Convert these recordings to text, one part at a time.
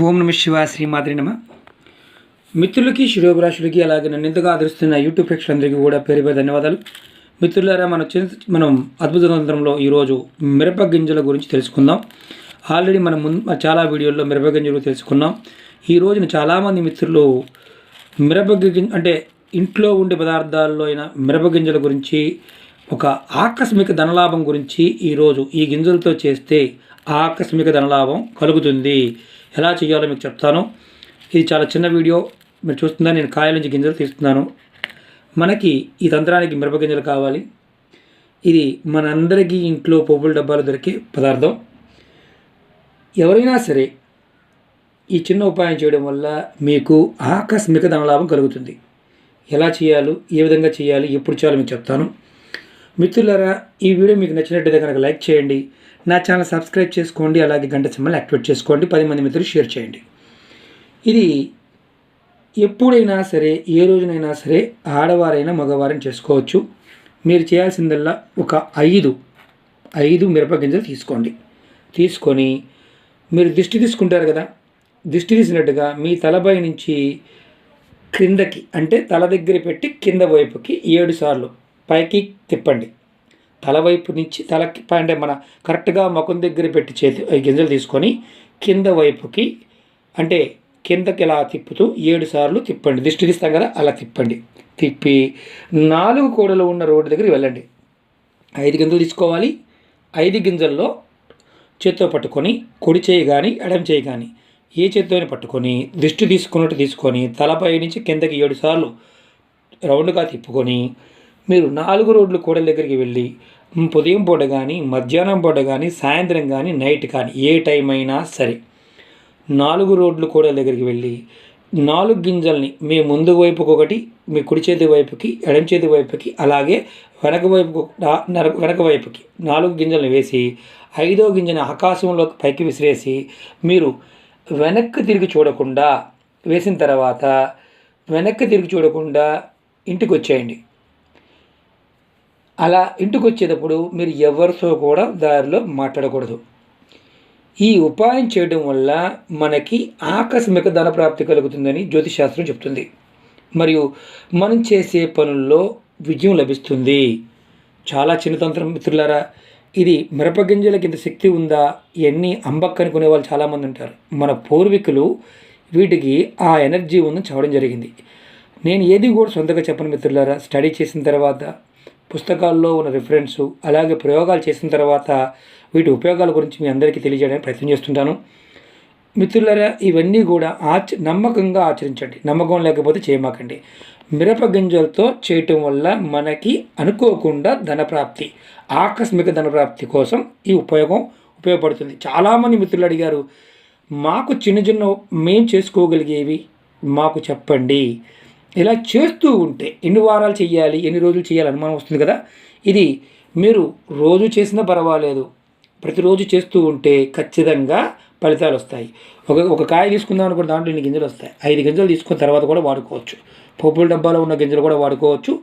ఓం నమ శివాయ శ్రీమాత్రే నమ. మిత్రులకి శిరోభిలాషులకి అలాగే నన్ను ఎంతగా ఆదరిస్తున్న యూట్యూబ్ ప్రేక్షకులందరికీ కూడా పేరు పేరు ధన్యవాదాలు. మిత్రులారా, మనం అద్భుత తంత్రంలో ఈరోజు మిరప గింజల గురించి తెలుసుకుందాం. ఆల్రెడీ మనం చాలా వీడియోల్లో మిరప గింజలు తెలుసుకున్నాం. ఈ రోజున చాలామంది మిత్రులు మిరప గింజ అంటే ఇంట్లో ఉండే పదార్థాల్లో అయిన మిరప గింజల గురించి, ఒక ఆకస్మిక ధనలాభం గురించి ఈరోజు ఈ గింజలతో చేస్తే ఆకస్మిక ధనలాభం కలుగుతుంది. ఎలా చేయాలో మీకు చెప్తాను. ఇది చాలా చిన్న వీడియో, మీరు చూస్తుందా నేను కాయల నుంచి గింజలు తీస్తున్నాను. మనకి ఈ తంత్రానికి మిరప గింజలు కావాలి. ఇది మనందరికీ ఇంట్లో పోపుల డబ్బాలు దొరికే పదార్థం. ఎవరైనా సరే ఈ చిన్న ఉపాయం చేయడం వల్ల మీకు ఆకస్మిక ధనలాభం కలుగుతుంది. ఎలా చేయాలో, ఏ విధంగా చేయాలి, ఎప్పుడు చేయాలో మీకు చెప్తాను. మిత్రులారా, ఈ వీడియో మీకు నచ్చినట్టయితే కనుక లైక్ చేయండి, నా ఛానల్ సబ్స్క్రైబ్ చేసుకోండి, అలాగే గంట సింబల్ యాక్టివేట్ చేసుకోండి, 10 మంది మిత్రులు షేర్ చేయండి. ఇది ఎప్పుడైనా సరే, ఏ రోజునైనా సరే, ఆడవారైనా మగవారైనా చేసుకోవచ్చు. మీరు చేయాల్సిందల్లా ఒక ఐదు మిరప గింజలు తీసుకొని మీరు దిష్టి తీసుకుంటారు కదా, దిష్టి తీసినట్టుగా మీ తలపై నుంచి క్రిందకి, అంటే తల దగ్గర పెట్టి కింద వైపుకి 7 సార్లు పైకి తిప్పండి. తల వైపు నుంచి తలకి అంటే మన కరెక్ట్గా ముఖం దగ్గర పెట్టి ఈ గింజలు తీసుకొని కింద వైపుకి, అంటే కిందకి ఇలా తిప్పుతూ 7 సార్లు తిప్పండి. దిష్టి తీస్తాం కదా, అలా తిప్పి 4 కూడలు ఉన్న రోడ్డు దగ్గరికి వెళ్ళండి. 5 గింజలు తీసుకోవాలి. 5 గింజల్లో చేత్తో పట్టుకొని, కుడి చేయి కానీ ఎడమ చేయి కానీ ఏ చేత్తోనే పట్టుకొని దిష్టి తీసుకొని తలపై నుంచి కిందకి 7 సార్లు రౌండ్గా తిప్పుకొని మీరు 4 రోడ్లు కూడల దగ్గరికి వెళ్ళి ఉదయం పూట కానీ, మధ్యాహ్నం పూట కానీ, సాయంత్రం కానీ, నైట్ కానీ, ఏ టైం అయినా సరే 4 రోడ్లు కూడల దగ్గరికి వెళ్ళి 4 గింజల్ని మీ ముందు వైపుకి ఒకటి, మీ కుడి చేతి వైపుకి, ఎడం చేతి వైపుకి, అలాగే వెనక వైపుకి 4 గింజల్ని వేసి 5వ గింజని ఆకాశంలోకి పైకి విసిరేసి మీరు వెనక్కి తిరిగి చూడకుండా, వేసిన తర్వాత వెనక్కి తిరిగి చూడకుండా ఇంటికి వచ్చేయండి. అలా ఇంటికి వచ్చేటప్పుడు మీరు ఎవరితో కూడా దారిలో మాట్లాడకూడదు. ఈ ఉపాయం చేయడం వల్ల మనకి ఆకస్మిక ధనప్రాప్తి కలుగుతుందని జ్యోతిషాస్త్రం చెప్తుంది. మరియు మనం చేసే పనుల్లో విజయం లభిస్తుంది. చాలా చిన్న తంత్రం మిత్రులారా. ఇది మిరప గింజలకి ఇంత శక్తి ఉందా, ఎన్ని అంబక్ అనుకునే వాళ్ళు చాలామంది ఉంటారు. మన పూర్వీకులు వీటికి ఆ ఎనర్జీ ఉందని చెప్పడం జరిగింది. నేను ఏది కూడా సొంతంగా చెప్పను మిత్రులారా. స్టడీ చేసిన తర్వాత, పుస్తకాల్లో ఉన్న రిఫరెన్సు, అలాగే ప్రయోగాలు చేసిన తర్వాత వీటి ఉపయోగాల గురించి మీ అందరికీ తెలియజేయడానికి ప్రయత్నం చేస్తుంటాను. మిత్రులారా, ఇవన్నీ కూడా నమ్మకంగా ఆచరించండి. నమ్మకం లేకపోతే చేయమాకండి. మిరప గింజలతో చేయటం వల్ల మనకి అనుకోకుండా ధనప్రాప్తి, ఆకస్మిక ధనప్రాప్తి కోసం ఈ ఉపయోగపడుతుంది. చాలామంది మిత్రులు అడిగారు, మాకు చిన్న మేము చేసుకోగలిగేవి మాకు చెప్పండి. ఇలా చేస్తూ ఉంటే ఎన్ని వారాలు చేయాలి, ఎన్ని రోజులు చేయాలి అనుమానం వస్తుంది కదా. ఇది మీరు రోజు చేసినా పర్వాలేదు, ప్రతిరోజు చేస్తూ ఉంటే ఖచ్చితంగా ఫలితాలు వస్తాయి. ఒక కాయ తీసుకుందాం అనుకుంటే దాంట్లో ఇన్ని గింజలు వస్తాయి. 5 గింజలు తీసుకున్న తర్వాత కూడా వాడుకోవచ్చు. పోపుల డబ్బాలో ఉన్న గింజలు కూడా వాడుకోవచ్చు.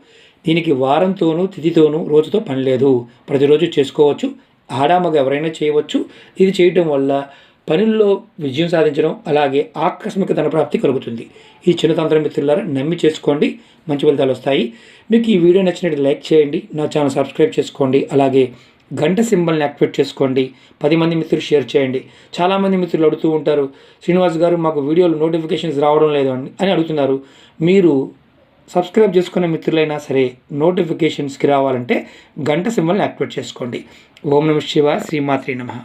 దీనికి వారంతోనూ, తిథితోనూ, రోజుతో పని లేదు. ప్రతిరోజు చేసుకోవచ్చు. ఆడామగ ఎవరైనా చేయవచ్చు. ఇది చేయటం వల్ల పనుల్లో విజయం సాధించడం, అలాగే ఆకస్మిక ధనప్రాప్తి కలుగుతుంది. ఈ చిన్న తంత్రం మిత్రులారా, నమ్మి చేసుకోండి, మంచి ఫలితాలు వస్తాయి. మీకు ఈ వీడియో నచ్చినట్టు లైక్ చేయండి, నా ఛానల్ సబ్స్క్రైబ్ చేసుకోండి, అలాగే గంట సింబల్ని యాక్టివేట్ చేసుకోండి, 10 మంది మిత్రులు షేర్ చేయండి. చాలామంది మిత్రులు అడుగుతూ ఉంటారు, శ్రీనివాస్ గారు మాకు వీడియోలు నోటిఫికేషన్స్ రావడం లేదు అని అడుగుతున్నారు. మీరు సబ్స్క్రైబ్ చేసుకున్న మిత్రులైనా సరే నోటిఫికేషన్స్కి రావాలంటే గంట సింబల్ని యాక్టివేట్ చేసుకోండి. ఓం నమ శివాయ శ్రీమాత్రే నమః.